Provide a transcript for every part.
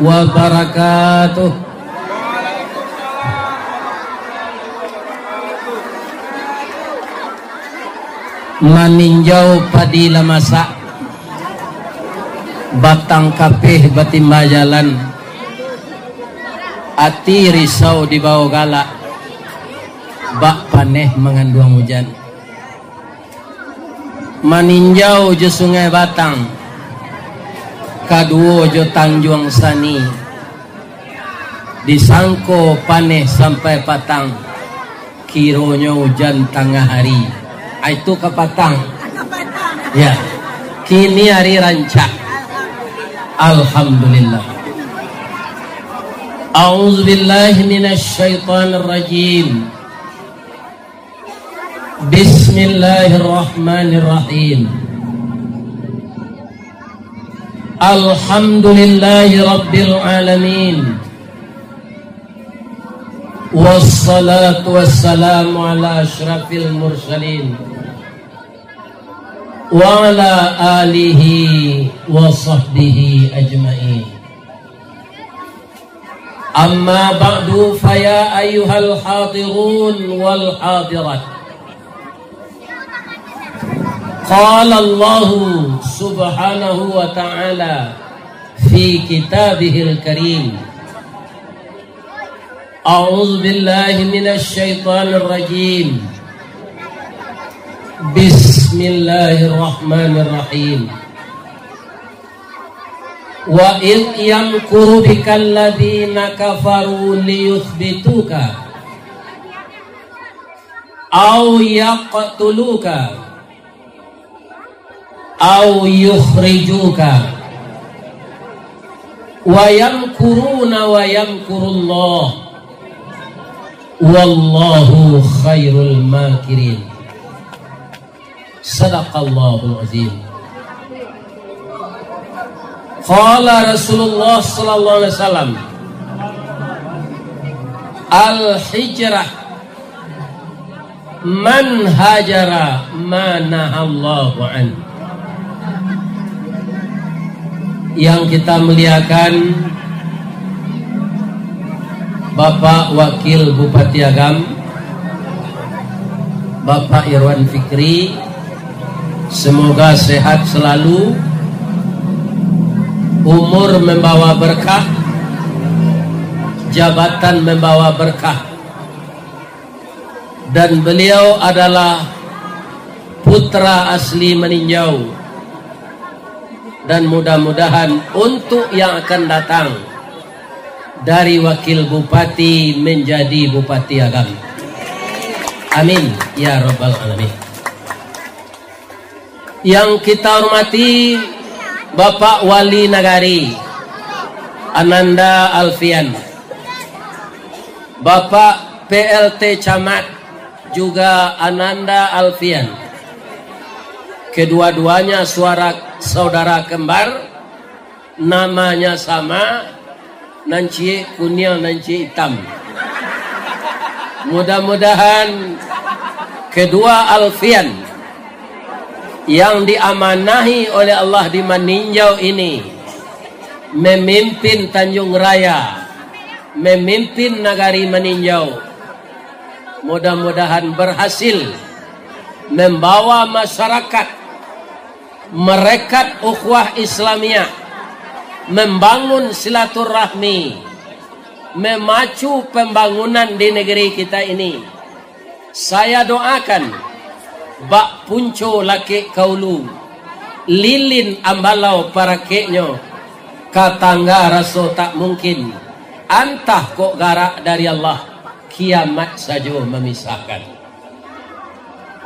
wabarakatuh. Maninjau padila masak batang kapih batimba jalan, ati risau di bawah galak, bak paneh mengandung hujan. Maninjau je sungai Batang, kaduo jo Tanjung Sani, disangko paneh sampai patang, kironya hujan tengah hari. Itu ke Patang ya, kini hari rancak. Alhamdulillah. A'udzubillahi minasyaitonirrajim. Bismillahirrahmanirrahim. Alhamdulillahi rabbil alamin. Wassalatu wassalamu ala asyrafil mursalin wa ala alihi wa sahbihi ajma'in. Amma ba'du, faya ayyuhal hadirun wal hadirat. Qala Allah subhanahu wa ta'ala fi kitabihil karim. A'udzu billahi minasy syaithanir rajim. Bismillahirrahmanirrahim. Wa id yamkuru bikal ladzina kafaru liyuthbituka aw yaqtuluka aw yukhrijuka wa yamkuruna wa yamkurullah wallahu khairul makirin. Sadaqallahul azim. Qala Rasulullah sallallahu alaihi wasallam, al-hijrah man hajara ma nahallahu an. Yang kita muliakan Bapak Wakil Bupati Agam, Bapak Irwan Fikri, semoga sehat selalu, umur membawa berkah, jabatan membawa berkah, dan beliau adalah putra asli Meninjau, dan mudah-mudahan untuk yang akan datang dari wakil bupati menjadi Bupati Agam. Amin ya rabbal alamin. Yang kita hormati Bapak Wali Nagari Ananda Alfian, Bapak PLT Camat juga Ananda Alfian. Kedua-duanya saudara kembar, namanya sama, nanci kunyah nanci hitam. Mudah-mudahan kedua Alfian yang diamanahi oleh Allah di Meninjau ini memimpin Tanjung Raya, memimpin Nagari Meninjau, mudah-mudahan berhasil membawa masyarakat merekat ukhuwah Islamiyah, membangun silaturahmi, memacu pembangunan di negeri kita ini. Saya doakan bak punco laki kaulu, lilin ambalau para keknyo, katangga raso tak mungkin, antah kok garak dari Allah, kiamat saja memisahkan.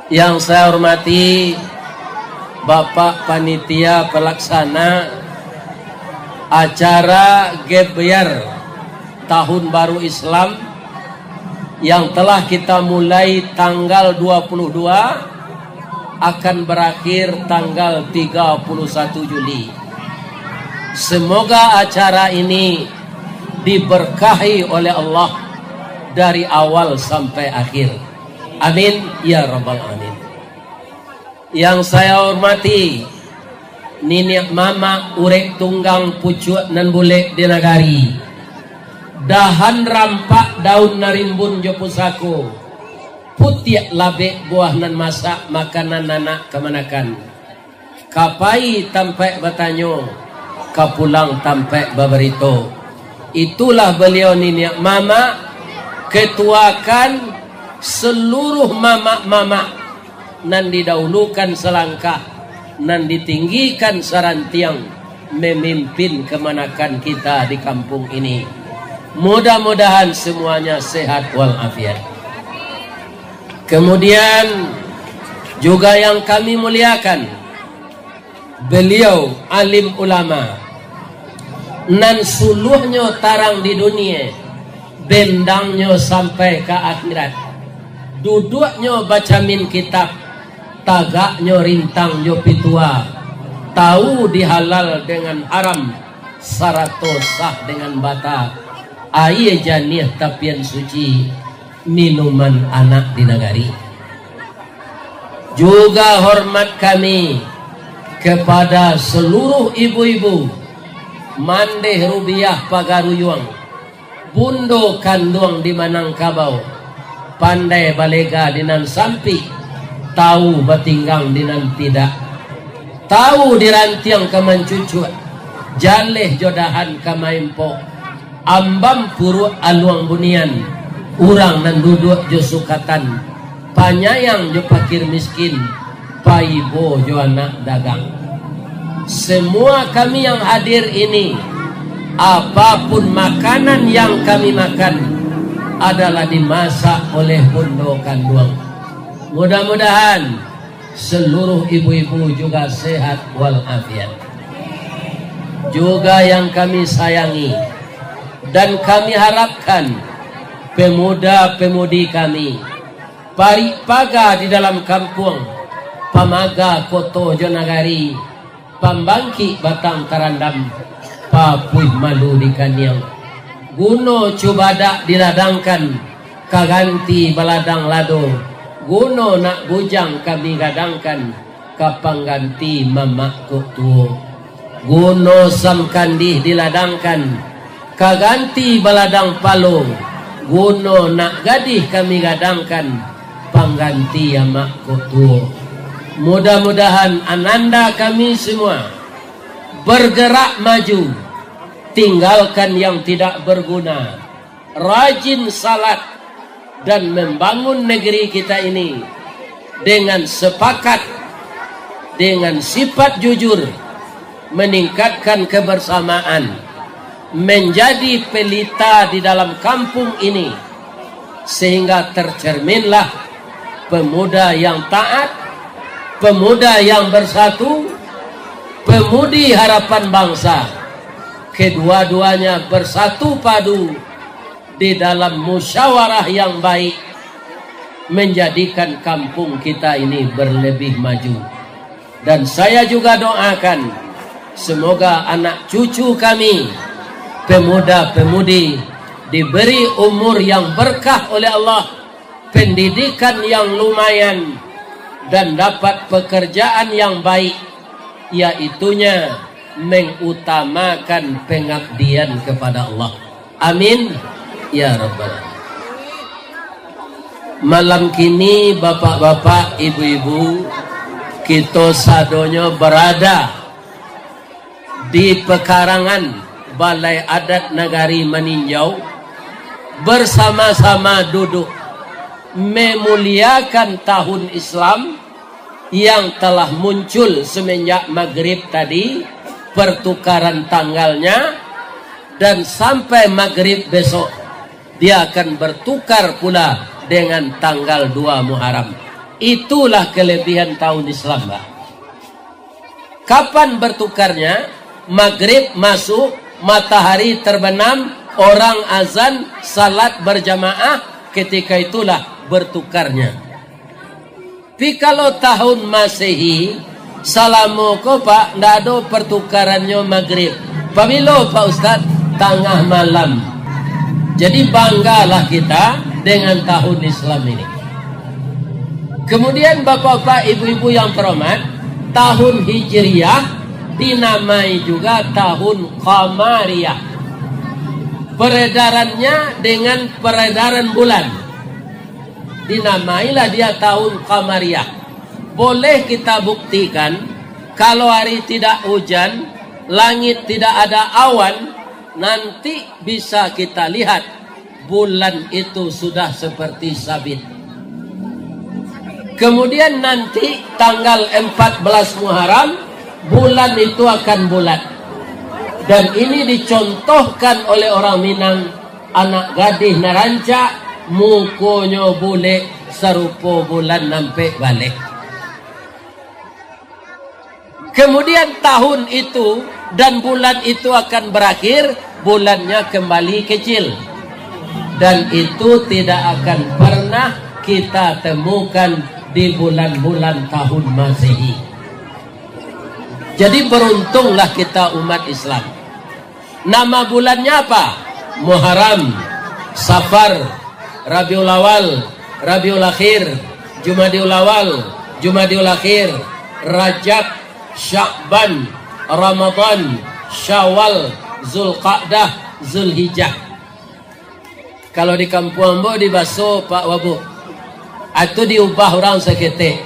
Yang saya hormati Bapak Panitia Pelaksana acara Gebyar Tahun Baru Islam yang telah kita mulai tanggal 22 akan berakhir tanggal 31 Juli. Semoga acara ini diberkahi oleh Allah dari awal sampai akhir. Amin ya rabbal alamin. Yang saya hormati niniak mama urek tunggang pucuk nan bulek di nagari. Dahan rampak daun narimbun jo pusako. Putiak labek buah nan masak makanan anak kemanakan. Kapai tampai batanyo, kapulang tampai babarito. Itulah beliau niniak mama, ketuakan seluruh mama-mama nan didahulukan selangkah, nan ditinggikan sarantiang memimpin kemanakan kita di kampung ini. Mudah-mudahan semuanya sehat walafiat. Kemudian juga yang kami muliakan, beliau alim ulama nan suluhnya tarang di dunia, bendangnya sampai ke akhirat. Duduknya baca min kitab, tagaknya rintang jo pitua, tahu dihalal dengan haram, sarato sah dengan bata, aye janih tapian suci, minuman anak di nagari. Juga hormat kami kepada seluruh ibu-ibu Mandeh Rubiah Pagaruyuang, Bundo Kanduang di Manangkabau, Pandai Balega dinan Sampi, tahu batinggang dinan tidak, tahu dirantiang kemancucut, jaleh jodahan kamaimpo, ambam puru aluang bunian, urang nan duduk jo sukatan, panyayang jo pakir miskin, paibo jo anak dagang. Semua kami yang hadir ini, apapun makanan yang kami makan adalah dimasak oleh Bundo Kanduang. Mudah-mudahan seluruh ibu-ibu juga sehat walafiat. Juga yang kami sayangi dan kami harapkan pemuda-pemudi kami, paripaga di dalam kampung, pamaga koto jonagari, pambangki batang tarandam, papuih malu di kaniang, guno cubadak diladangkan, kaganti baladang lado, guno nak bujang kami gadangkan, kapangganti mamakku tuo, guno samkandih diladangkan, kaganti baladang palung, guno nak gadih kami gadangkan, pangganti amakku tuo. Mudah-mudahan ananda kami semua bergerak maju, tinggalkan yang tidak berguna, rajin salat dan membangun negeri kita ini dengan sepakat, dengan sifat jujur, meningkatkan kebersamaan, menjadi pelita di dalam kampung ini, sehingga tercerminlah pemuda yang taat, pemuda yang bersatu, pemudi harapan bangsa. Kedua-duanya bersatu padu di dalam musyawarah yang baik, menjadikan kampung kita ini berlebih maju. Dan saya juga doakan semoga anak cucu kami, pemuda-pemudi, diberi umur yang berkah oleh Allah, pendidikan yang lumayan, dan dapat pekerjaan yang baik, yaitunya mengutamakan pengabdian kepada Allah. Amin ya rabbal alamin. Malam kini bapak-bapak, ibu-ibu, kita sadonyo berada di pekarangan Balai Adat Nagari Maninjau, bersama-sama duduk memuliakan tahun Islam yang telah muncul semenjak maghrib tadi, pertukaran tanggalnya, dan sampai maghrib besok dia akan bertukar pula dengan tanggal 2 Muharram. Itulah kelebihan tahun Islam, Pak. Kapan bertukarnya? Maghrib masuk, matahari terbenam, orang azan, salat berjamaah, ketika itulah bertukarnya. Tapi kalau tahun Masehi, salamoko Pak, ndak ada pertukarannya maghrib. Pamilo Pak Ustaz, tengah malam. Jadi banggalah kita dengan tahun Islam ini. Kemudian bapak-bapak, ibu-ibu yang terhormat, tahun Hijriyah dinamai juga tahun Qamariyah. Peredarannya dengan peredaran bulan, dinamailah dia tahun Qamariyah. Boleh kita buktikan kalau hari tidak hujan, langit tidak ada awan, nanti bisa kita lihat bulan itu sudah seperti sabit. Kemudian nanti tanggal 14 Muharram bulan itu akan bulat. Dan ini dicontohkan oleh orang Minang, anak gadis naranca mukonyo bule serupa bulan nampak balik. Kemudian tahun itu dan bulan itu akan berakhir, bulannya kembali kecil. Dan itu tidak akan pernah kita temukan di bulan-bulan tahun Masehi. Jadi beruntunglah kita umat Islam. Nama bulannya apa? Muharram, Safar, Rabiul Awal, Rabiul Akhir, Jumadiul Awal, Jumadiul Akhir, Rajab, Sya'ban, Ramadan, Syawal, Zulqa'dah, Zulhijjah. Kalau di kampung Ambo di Baso Pak Wabu, itu diubah orang seketik.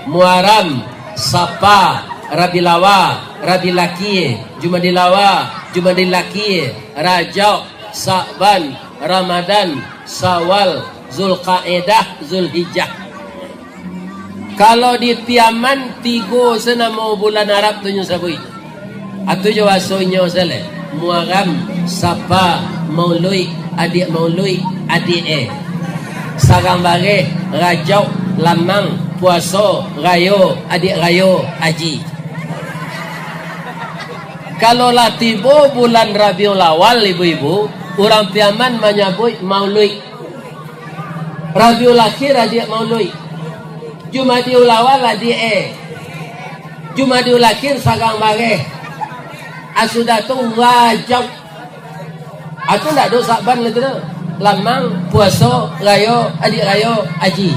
Muharram, Sapa, Rabiul Awal, Rabiul Akhir, Jumadil Awal, Jumadil Akhir, Rajab, Sa'ban, Ramadan, Syawal, Zulqa'dah, Zulhijjah. Kalau di Tiaman tiga senama bulan Arab tu nyusabui. Atu jo asonya sele. Muharram, Sapa, Maulid, adik Maulid, adik Sarang bare, Rajab, Lamang, Puasa, Rayo, adik Rayo, Haji. Kalau lah tiba bulan Rabiul Awal ibu-ibu, orang Piaman menyebut Maulid. Rabiul Akhir adik Maulid. Jumadiul Awal adik Jumadiul Akhir sarang bare. Asudah tu Rajab. Aku tak ada Sa'ban lagi tu. Lamang, Puasa, Rayo, adik Rayo, Haji.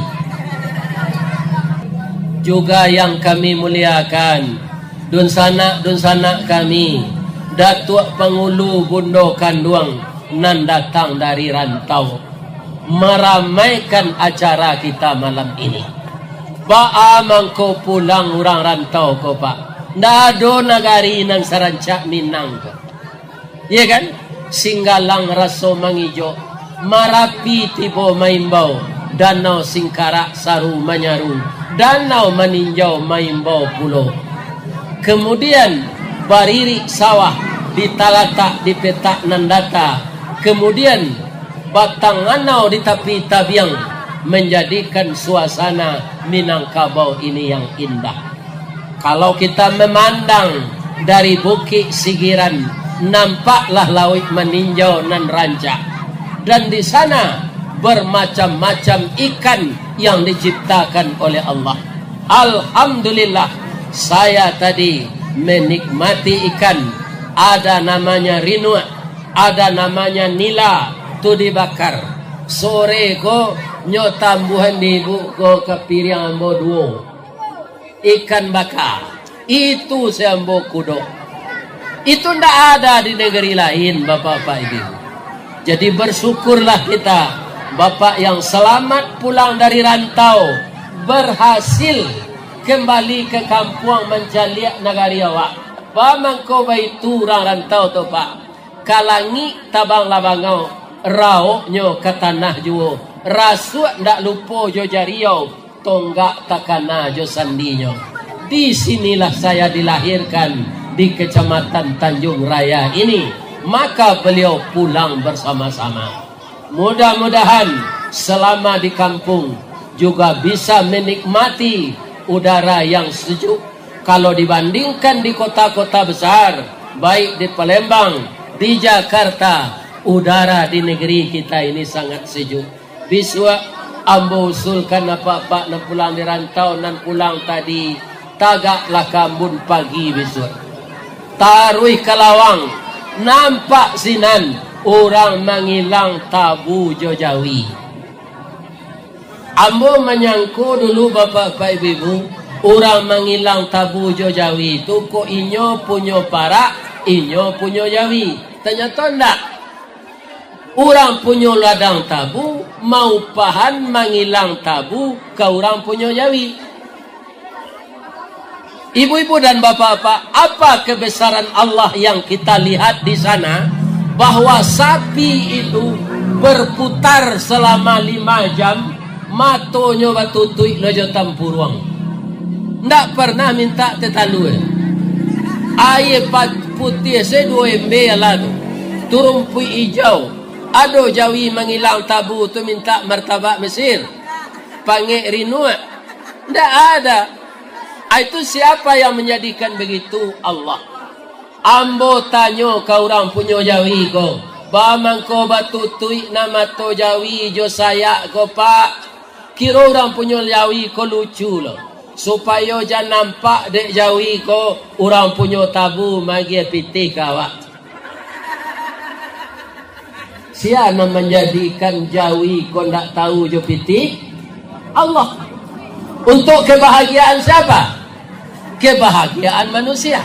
Juga yang kami muliakan, dun sanak kami, Datuk Pengulu Bundo Kanduang nan datang dari rantau meramaikan acara kita malam ini. Ba'a mangko pulang orang rantau ko Pak. Ndak ada nagari nan sarancak Minang ko. Iya kan? Singgalang raso mangijo, Marapi tibo maimbau, Danau Singkarak saru manyaru, Danau maninjau maimbau pulau. Kemudian bariri sawah di talatak di petak nandata. Kemudian batang anau di tepi tabiang menjadikan suasana Minangkabau ini yang indah. Kalau kita memandang dari Bukit Sigiran, nampaklah laut meninjau nan rancak. Dan di sana bermacam-macam ikan yang diciptakan oleh Allah. Alhamdulillah. Saya tadi menikmati ikan. Ada namanya rinua, ada namanya nila, tu dibakar. Sore ko nyo tambuhan di ibu ko kapiriang ambo duo. Ikan bakar. Itu seambo kudo. Itu ndak ada di negeri lain, Bapak-bapak Ibu. Jadi bersyukurlah kita, Bapak yang selamat pulang dari rantau, berhasil kembali ke kampung mencaliak negari awak. Pamangko baitu orang rantau tu Pak. Kalangi tabang labangau, raoknyo ke tanah juo. Rasuk ndak lupa jo jariau, tonggak takana jo sandinyo. Di sinilah saya dilahirkan di Kecamatan Tanjung Raya ini. Maka beliau pulang bersama-sama. Mudah-mudahan selama di kampung juga bisa menikmati udara yang sejuk. Kalau dibandingkan di kota-kota besar, baik di Palembang, di Jakarta, udara di negeri kita ini sangat sejuk. Biswa ambo usulkan apa-apa nan pulang di rantau, nan pulang tadi tagaklah kambun pagi besok. Taruh Kalawang, nampak sinan orang mengilang tabu Jojawi. Ambo menyangku dulu Bapak-bapak Ibu, Orang mengilang tabu jo Jawi tu ko inyo punyo parak, inyo punyo Jawi. Ternyata ndak. Orang punyo ladang tabu mau pahan mengilang tabu ke orang punyo Jawi. Ibu-ibu dan bapak-bapak, apa kebesaran Allah yang kita lihat di sana? Bahwa sapi itu berputar selama 5 jam, matonyo batutui lojo tampuruang. Ndak pernah minta tetalue. Air putih se 2 MB lalu. Turun pui hijau. Ado Jawi mengilang tabu tu minta martabak Mesir. Panggil rinua. Ndak ada. Itu siapa yang menjadikan begitu? Allah. Ambo tanyo ka orang punyo Jawi ko. Bamang ko batutui nama to Jawi jo saya ko pak. Kira orang punyo Jawi ko lucu lo. Supaya jangan nampak dek Jawi ko orang punyo tabu magi pitih kawak. Siapa menjadikan Jawi ko ndak tahu jo pitih? Allah. Untuk kebahagiaan siapa? Kebahagiaan manusia.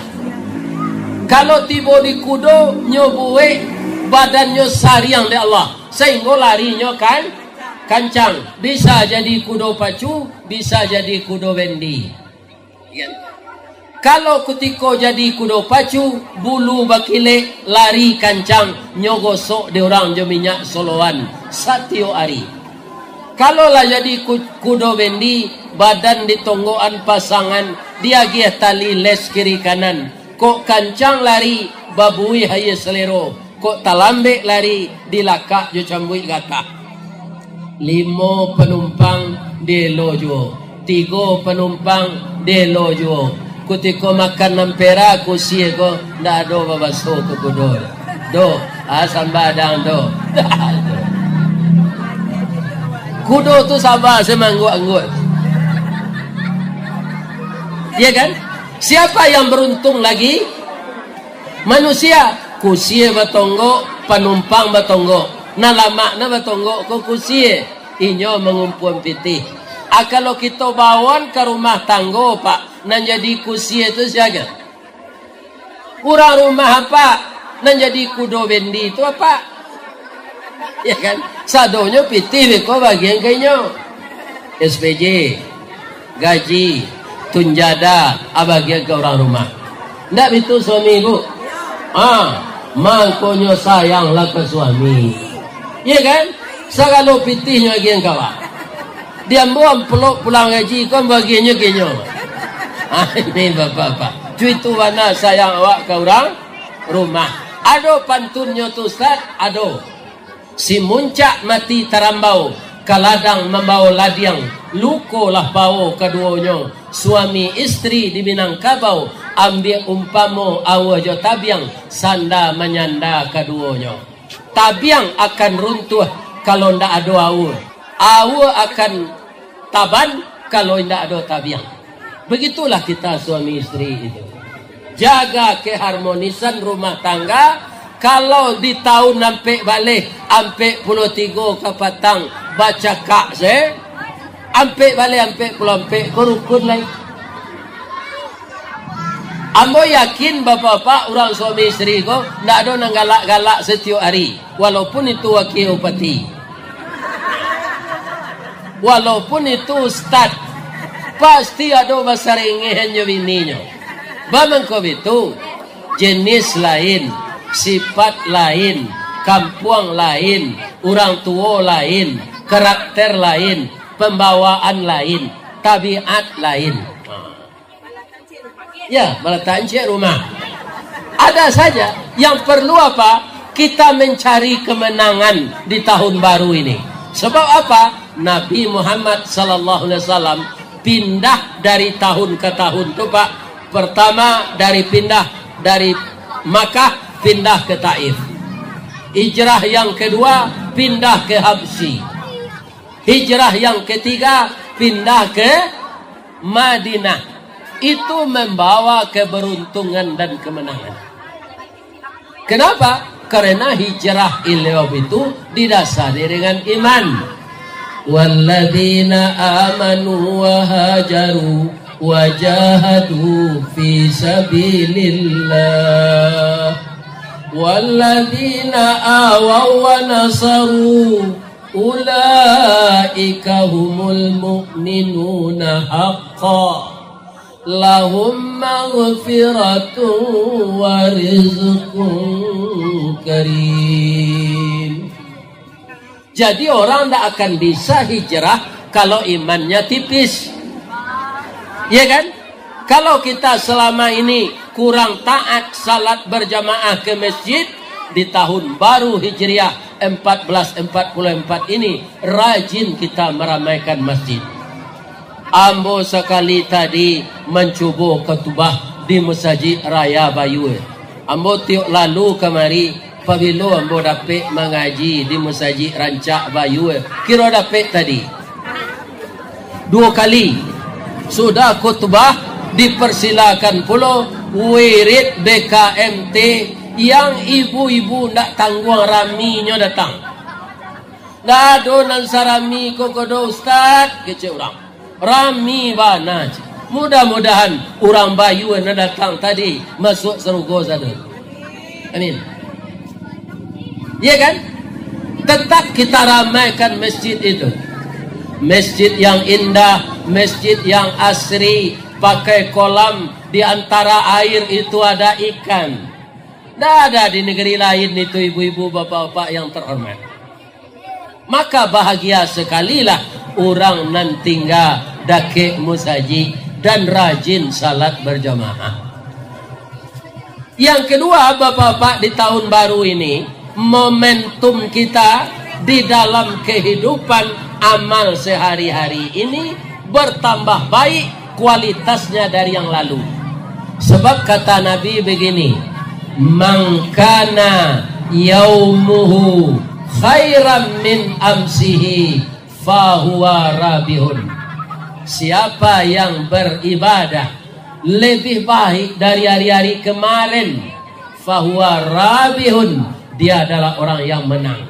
Kalau tiba di kudo nyobuwe badannya sariang oleh Allah sehingga larinya kan kancang. Bisa jadi kudo pacu, bisa jadi kudo bendi ya. Kalau ketika jadi kudo pacu bulu bakile lari kancang nyogosok di orang jo minyak soloan satio ari. Kalau lah jadi kudo bendi badan di tonggoan pasangan dia gia tali les kiri kanan. Kok kancang lari babui haye selero. Kok talambe lari dilakak jo cambui gata. 5 penumpang de lojo. 3 penumpang de lojo. Kutiko makan nampera kusie ko ndak ada babaso ke kudo. Do asam badang do. Kudo tu sabar semanggut-anggut. Ya kan? Siapa yang beruntung lagi? Manusia. Kusie batonggo, penumpang batonggo. Na lama na batonggo ko kusie. Inyo mengumpul pitih. Kalau kita bawon ke rumah tanggo pak, nan jadi kusie itu siaga. Kurang rumah apa? Nan jadi kudo bendi itu apa? Ya kan? Sadonyo pitih ko bagian kenyo. SPJ, gaji, tunjada abagian ke orang rumah. Ndak itu suami ibu. Mangkonyo sayanglah ke suami. Iya kan? Sagalo pitihnya agian kawa. Dia buang peluk pulang gaji kon bagiannya kenyo. Ini bapak-bapak. Cuitu mana sayang awak ke orang rumah. Ado pantunnya tu Ustaz, ado. Si muncak mati tarambau, kaladang membawa ladiang, lukolah bau keduanya. Suami istri di Minangkabau, ambil umpamo awajo tabiang, sanda menyanda keduanya. Tabiang akan runtuh kalau ndak ada awa. Awa akan taban kalau ndak ada tabiang. Begitulah kita suami istri itu. Jaga keharmonisan rumah tangga. Kalau di tahun sampai balik sampai 13 ke patang baca kak se sampai balik sampai pulau sampai kurukun lagi. Ambo yakin bapak-bapak orang suami istri ko ndak ada nang galak-galak setiap hari walaupun itu wakil upati. Walaupun itu ustad pasti ada bahasa rengehannya bininya. Bamangko itu jenis lain, sifat lain, kampung lain, orang tua lain, karakter lain, pembawaan lain, tabiat lain. Ya, meletakkan cik rumah. Ada saja yang perlu apa? Kita mencari kemenangan di tahun baru ini. Sebab apa? Nabi Muhammad sallallahu alaihi wasallam pindah dari tahun ke tahun tu Pak. Pertama pindah dari Makkah pindah ke Taif. Hijrah yang kedua pindah ke Habsyi. Hijrah yang ketiga pindah ke Madinah. Itu membawa keberuntungan dan kemenangan. Kenapa? Karena hijrah beliau itu didasari dengan iman. Walladzina amanu wa hajaru wajahadu fi sabilillah walladzina awaw wa nasaru ulaika humul mu'minuna haqqan lahum maghfiratun wa rizqun karim. Jadi orang tidak akan bisa hijrah kalau imannya tipis, ya kan? Kalau kita selama ini kurang taat salat berjamaah ke masjid, di tahun baru Hijriah 1444 ini rajin kita meramaikan masjid. Ambo sekali tadi mencuba khutbah di Masjid Raya Bayu. Ambo tiok lalu kemari apabila ambo dapat mengaji di Masjid Rancak Bayu. Kira dapat tadi 2 kali sudah khutbah, dipersilakan pula wirid BKMT yang ibu-ibu nak tanggung raminya datang. Dah donan sarami kokodo ustaz kecil orang. Rami bana. Mudah-mudahan orang Bayu yang datang tadi masuk serugo sana. Amin. Ya kan? Tetap kita ramaikan masjid itu. Masjid yang indah, masjid yang asri, pakai kolam, di antara air itu ada ikan. Tidak ada di negeri lain itu ibu-ibu bapak-bapak yang terhormat. Maka bahagia sekalilah orang nan tinggal dake musajid dan rajin salat berjamaah. Yang kedua bapak-bapak, di tahun baru ini momentum kita di dalam kehidupan amal sehari-hari ini bertambah baik kualitasnya dari yang lalu. Sebab kata Nabi begini, man kana yaumuhu khairan min amsihi fahuwa rabihun. Siapa yang beribadah lebih baik dari hari-hari kemarin, fahuwa rabihun, dia adalah orang yang menang.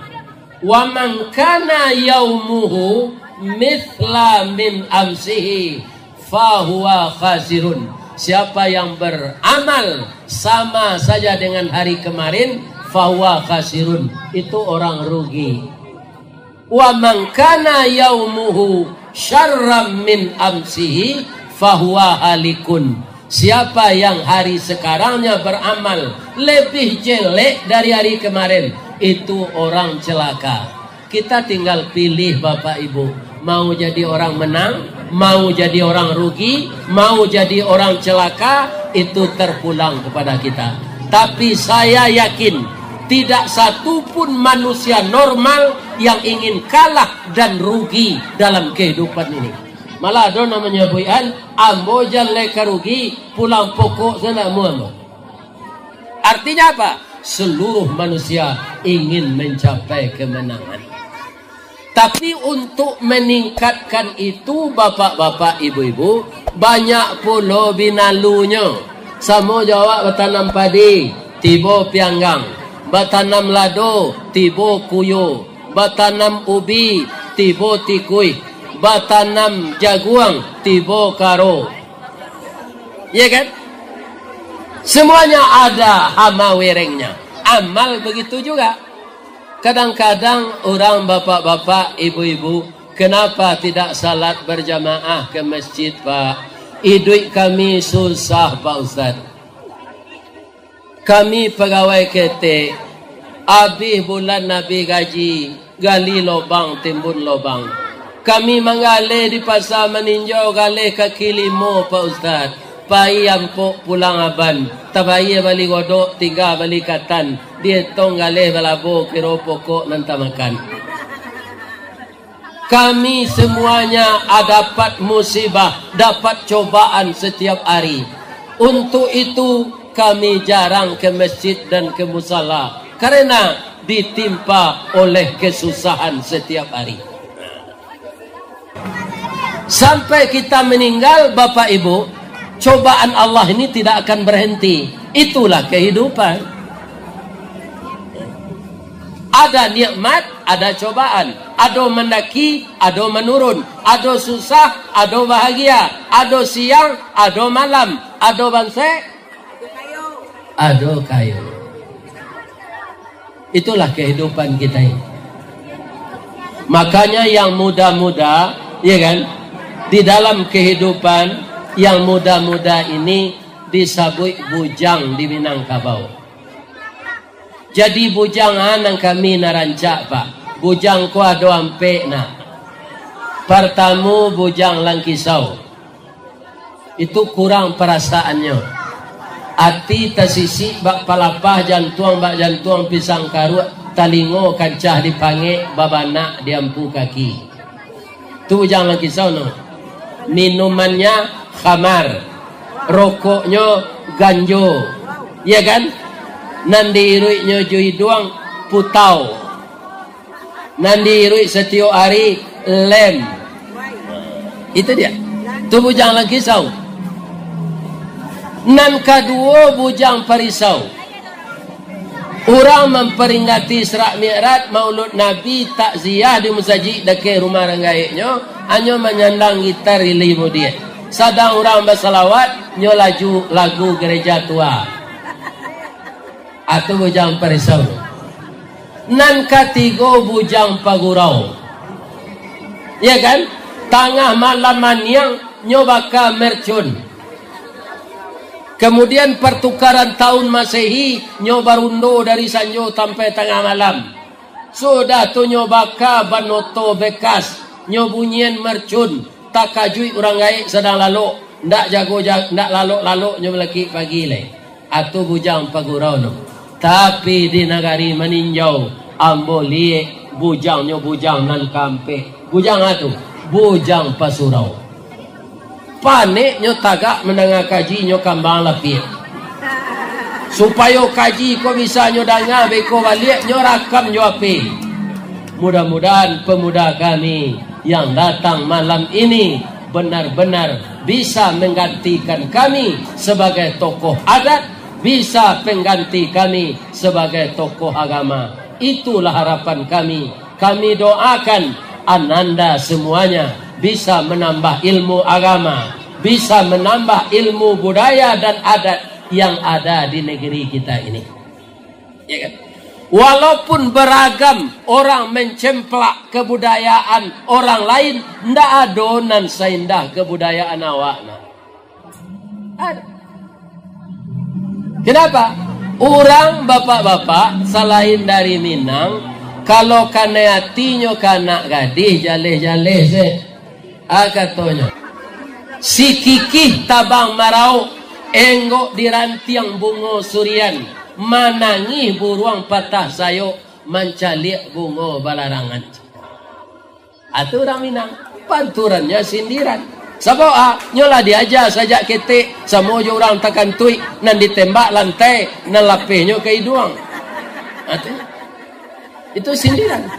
Wa man kana yaumuhu mithla min amsihi fahuwa khasirun. Siapa yang beramal sama saja dengan hari kemarin, fahuwa khasirun, itu orang rugi. Wa man kana yaumuhu syarram min amsihi fahuwa halikun. Siapa yang hari sekarangnya beramal lebih jelek dari hari kemarin, itu orang celaka. Kita tinggal pilih Bapak Ibu, mau jadi orang menang, mau jadi orang rugi, mau jadi orang celaka, itu terpulang kepada kita. Tapi saya yakin tidak satu pun manusia normal yang ingin kalah dan rugi dalam kehidupan ini. Malah ada namanya buian, ambo jalan rugi, pulang pokok sana muambo. Artinya apa? Seluruh manusia ingin mencapai kemenangan. Tapi untuk meningkatkan itu bapak-bapak ibu-ibu, banyak pula binalunya. Sama jawab bertanam padi, tiba pianggang. Bertanam lado, tiba kuyo. Bertanam ubi, tiba tikui. Bertanam jaguang, tiba karo. Ya kan? Semuanya ada hama werengnya. Amal begitu juga. Kadang-kadang orang bapak-bapak, ibu-ibu, kenapa tidak salat berjamaah ke masjid, Pak? Hidup kami susah, Pak Ustaz. Kami pegawai ketek, habis bulan Nabi gaji, gali lobang, timbun lobang. Kami menggali di pasar meninjau, gali kaki limo, Pak Ustaz. Pai ampuk pulang aban, tabayi balik godok, tinggal balik katan. Dia tonggale balabo kiro pokok nanti makan. Kami semuanya dapat musibah, dapat cobaan setiap hari. Untuk itu kami jarang ke masjid dan ke musala karena ditimpa oleh kesusahan setiap hari. Sampai kita meninggal, Bapak Ibu, cobaan Allah ini tidak akan berhenti. Itulah kehidupan. Ada nikmat, ada cobaan. ado mendaki, ado menurun, ado susah, ado bahagia, ado siang, ado malam, ado bangsa, ado kayu. Itulah kehidupan kita ini. Makanya yang muda-muda, ya kan, di dalam kehidupan yang muda-muda ini disebut bujang di Minangkabau. Jadi bujang anang kami narancak pak. Bujang ko ado ampe na. Pertamu bujang lang kisau. Itu kurang perasaannya. Ati tasisi bak palapah jantuang bak jantuang pisang karut talingo kancah dipange babana diampu kaki. Itu bujang lang kisau no. Minumannya khamar. Rokoknya ganjo. Ya kan? Nandi iruiknya jui doang putau. Nandi iruik setiap hari lem. Itu dia. Itu bujang lagi kisau. Nan kedua bujang parisau. Orang memperingati Isra Mi'raj Maulud Nabi takziah di masjid dekat rumah ranggaiknya. Hanya menyandang gitar ilimu dia. Sadang orang bersalawat nyo laju lagu gereja tua. Atau bujang parisau. Nan ketiga bujang pagurau. Ya kan? Tengah malaman yang nyobaka mercun. Kemudian pertukaran tahun Masehi nyobarundo dari sanjo sampai tengah malam. Sudah tu nyobaka banoto bekas nyobunyian mercun tak kajui orang gaik sedang lalu ndak jago ndak lalu nyoblaki pagi le. Atau bujang pagurau no. Tapi di negari meninjau ambo liek bujangnya bujang nan kampe. Bujang atu bujang pasurau. Panik nyo tagak mendengar kaji nyo kambang lapir. Supaya kaji ko bisa nyo dengar beko balik nyo rakam nyo api. Mudah-mudahan pemuda kami yang datang malam ini benar-benar bisa menggantikan kami sebagai tokoh adat, bisa pengganti kami sebagai tokoh agama. Itulah harapan kami. Kami doakan ananda semuanya bisa menambah ilmu agama, bisa menambah ilmu budaya dan adat yang ada di negeri kita ini. Ya kan? Walaupun beragam orang mencemplak kebudayaan orang lain, ndak adonan seindah kebudayaan awakna. Ada. Kenapa? Orang bapak-bapak selain dari Minang, kalau kana hatinya kana gadih jaleh-jaleh se, katanya. Si kikih tabang marau, enggok di rantiang bungo surian, manangi buruang patah sayo, mencalik bungo balarangan. Atau orang Minang, panturannya sindiran. Sebab nyola diajar saja ketik sama je orang takkan tuik nan ditembak lantai nan lapihnya ke hidung. Itu sindiran.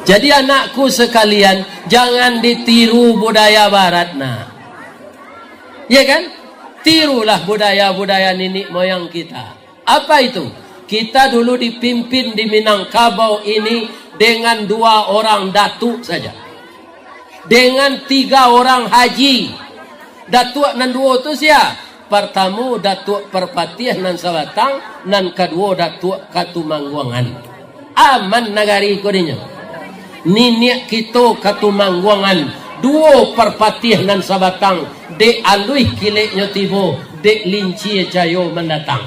Jadi anakku sekalian, jangan ditiru budaya barat nah. Ya kan? Tirulah budaya-budaya nenek moyang kita. Apa itu? Kita dulu dipimpin di Minangkabau ini dengan 2 orang datuk saja. Dengan 3 orang haji. Datuk nan 2 tu sia. Pertama datuk Perpatiah nan Sabatang, nan kedua datuk Katumangguangan. Aman negari kodinya. Niniak kita Katumangguangan, 2 Perpatiah nan Sabatang, dek alui kileknya tibo, dek linci jayo mendatang.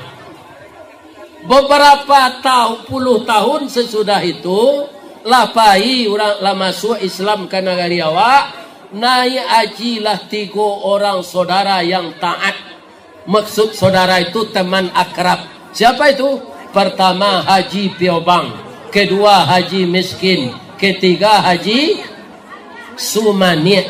Beberapa puluh tahun sesudah itu, lapai orang lah masuk Islam ke negari awak, naik hajilah 3 orang saudara yang taat. Maksud saudara itu teman akrab. Siapa itu? Pertama Haji Piobang, kedua Haji Miskin, ketiga Haji Sumaniat.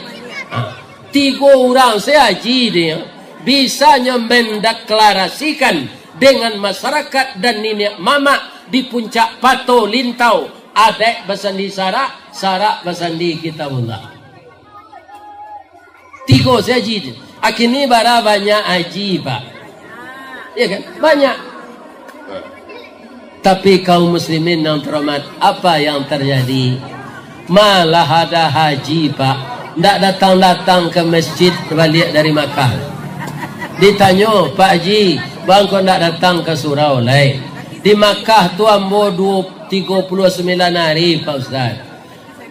3 orang sehaji dia bisa mendeklarasikan dengan masyarakat dan nenek mama di puncak Pato Lintau. Adek bersandi Sarak, Sarak bersandi Kitabullah. 3 sehaji dia. Akhirnya bara banyak haji pak. Ya kan? Banyak. Tapi kaum muslimin yang terhormat, apa yang terjadi? Malah ada haji pak, tidak datang-datang ke masjid balik dari Makkah. Ditanya, Pak Haji, bang kau tidak datang ke surau lain? Di Makkah tu ambo 39 hari Pak Ustaz.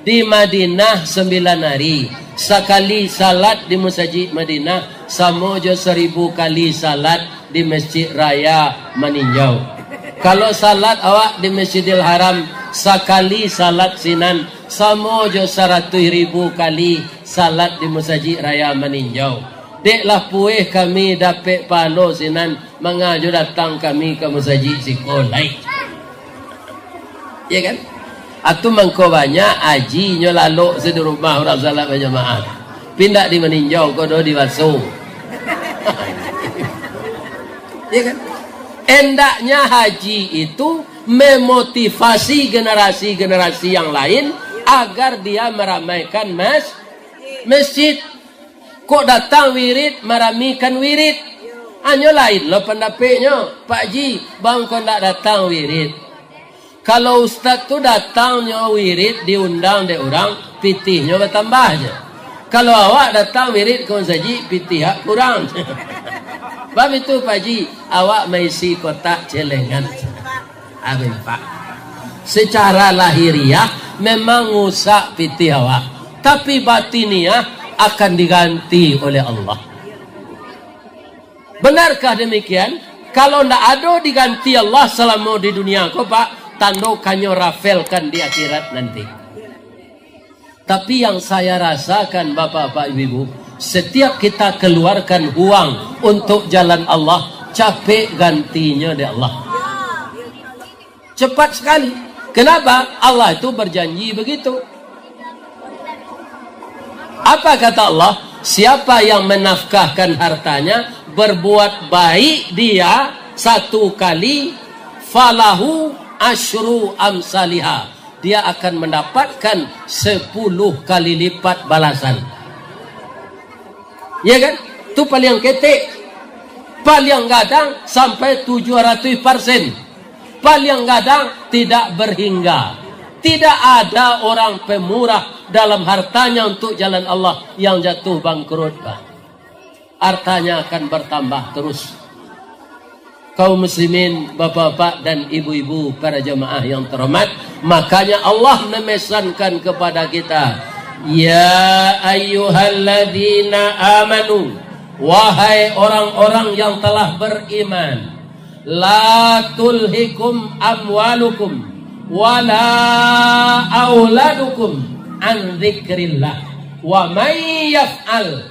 Di Madinah 9 hari. Sekali salat di masjid Madinah sama je 1000 kali salat di Masjid Raya Meninjau. Kalau salat awak di Masjidil Haram sekali salat sinan sama je 100,000 kali salat di Masjid Raya Meninjau. Deklah puih kami dapat palo sinan mengaju datang kami ke masjid sekolai. Ya kan? Atu mangko banyak aji nyo lalu di rumah orang salat berjamaah. Pindah di Meninjau kodo di Waso. Ya kan? Endaknya haji itu memotivasi generasi-generasi yang lain agar dia meramaikan masjid. Kok datang wirid meramikan wirid? Hanya lain lo pendapatnya, Pak Ji, bang kau tak datang wirid. Kalau ustaz tu datangnya wirid diundang de orang, pitihnya bertambahnya. Kalau awak datang wirid kau saji pitih kurang. Sebab itu Pak Ji, awak mengisi kotak celengan. Abang Pak. Secara lahiriah memang ngusak pitih awak, tapi batiniah akan diganti oleh Allah. Benarkah demikian? Kalau tidak ada diganti Allah selama di dunia kau Pak, tandokannya rafelkan di akhirat nanti. Tapi yang saya rasakan Bapak-bapak Ibu, setiap kita keluarkan uang untuk jalan Allah, capek gantinya dari Allah. Cepat sekali. Kenapa? Allah itu berjanji begitu. Apa kata Allah? Siapa yang menafkahkan hartanya, berbuat baik dia 1 kali, falahu asyru amsalihah. Dia akan mendapatkan 10 kali lipat balasan. Ya kan? Itu paling ketik. Paling gadang sampai 700%. Paling gadang tidak berhingga. Tidak ada orang pemurah dalam hartanya untuk jalan Allah yang jatuh bangkrut. Hartanya akan bertambah terus. Kaum muslimin, bapak-bapak dan ibu-ibu, para jemaah yang terhormat, makanya Allah memesankan kepada kita, ya ayyuhalladzina amanu, wahai orang-orang yang telah beriman, la tulhikum amwalukum wala auladukum an dzikrillah wa may yaf'al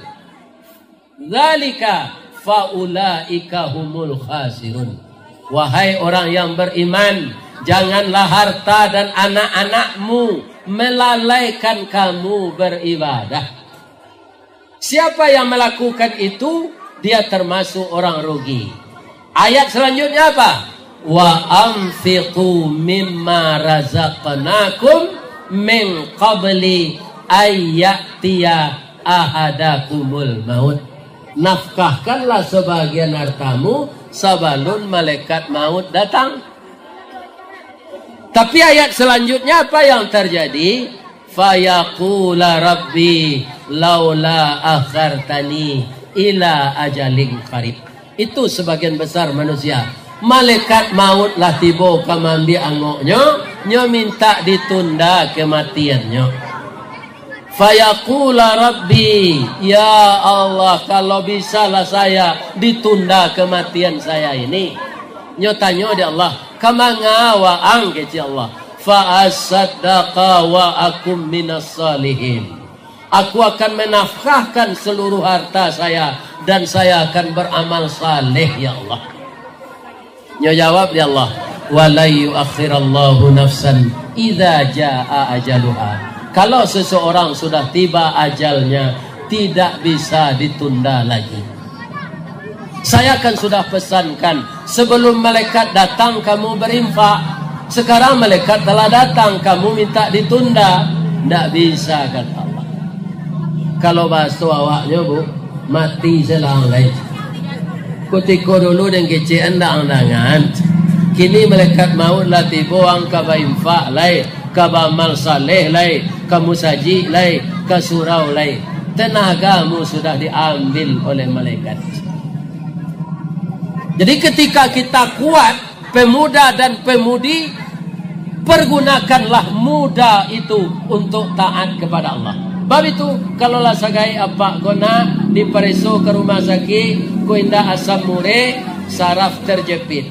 dzalika faulaika humul khasirun. Wahai orang yang beriman, janganlah harta dan anak-anakmu melalaikan kamu beribadah. Siapa yang melakukan itu, dia termasuk orang rugi. Ayat selanjutnya apa? Wa anfiqu mimma razaqnakum min qabli ayyatiya ahadakumul maut. Nafkahkanlah sebagian hartamu sebelum malaikat maut datang. Tapi ayat selanjutnya apa yang terjadi? Fayaqula rabbi laula akhartani ila ajalin qarib. Itu sebagian besar manusia. Malaikat maut lah tiba kamandi angoknya, nyo minta ditunda kematiannya. Fayaqula rabbi, ya Allah, kalau bisalah saya ditunda kematian saya ini. Nyo tanya dia Allah, kamanga wa angkeci Allah, fa asaddaqa wa akum minas salihin. Aku akan menafkahkan seluruh harta saya dan saya akan beramal saleh ya Allah. Nyo jawab ya Allah, wala yuakhirallahu nafsan idza jaa ajaluha. Kalau seseorang sudah tiba ajalnya, tidak bisa ditunda lagi. Saya kan sudah pesankan, sebelum malaikat datang kamu berinfak. Sekarang malaikat telah datang, kamu minta ditunda. Tidak bisa kata Allah. Kalau bahasa awaknya bu, mati selang lain. Kutiko dulu dan kece anda andangan. Kini malaikat maut lah tibuang ka ba infak lai, ka ba amal saleh lai, ka musaji lai, ka surau lai. Tenagamu sudah diambil oleh malaikat. Jadi ketika kita kuat, pemuda dan pemudi, pergunakanlah muda itu untuk taat kepada Allah. Bab itu kalau lah sagai apa guna di Pareso ke rumah sakit, ku indah asam mure, saraf terjepit.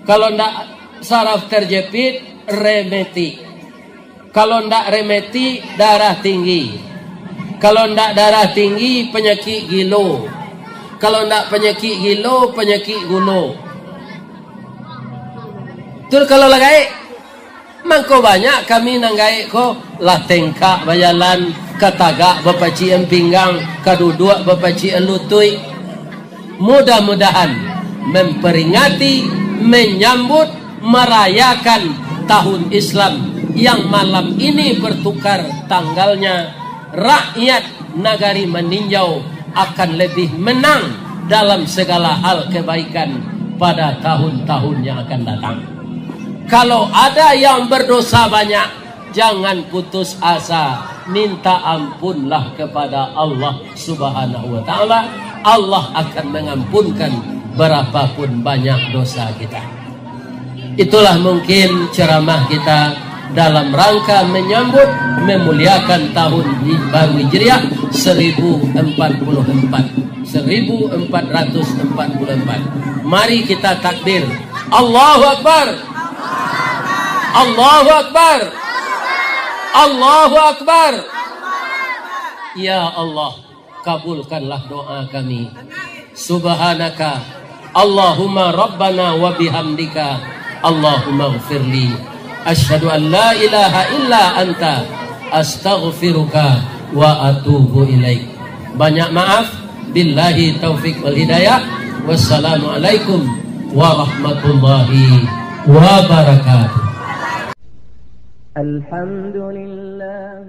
Kalau ndak saraf terjepit, remeti. Kalau ndak remeti, darah tinggi. Kalau ndak darah tinggi, penyakit gilo. Kalau ndak penyakit gilo, penyakit gulo. Tur kalau lagai, mangko banyak kami nanggai ko lah tengkak bayalan, katagak bapaci pinggang, kaduduk bapaci lutui. Mudah-mudahan memperingati, menyambut, merayakan tahun Islam yang malam ini bertukar tanggalnya, rakyat nagari meninjau akan lebih menang dalam segala hal kebaikan pada tahun-tahun yang akan datang. Kalau ada yang berdosa banyak, jangan putus asa, minta ampunlah kepada Allah Subhanahu wa taala. Allah akan mengampunkan berapapun banyak dosa kita. Itulah mungkin ceramah kita dalam rangka menyambut memuliakan tahun baru Hijriah 1444. Mari kita takbir. Allahu Akbar. Allahu Akbar. Allahu Akbar. Ya Allah, kabulkanlah doa kami. Subhanaka Allahumma Rabbana wa bihamdika Allahumma gfirli. Asyhadu an la ilaha illa anta astaghfiruka wa atubu ilaik. Banyak maaf. Billahi taufik wal hidayah. Wassalamualaikum warahmatullahi wabarakatuh. Alhamdulillah.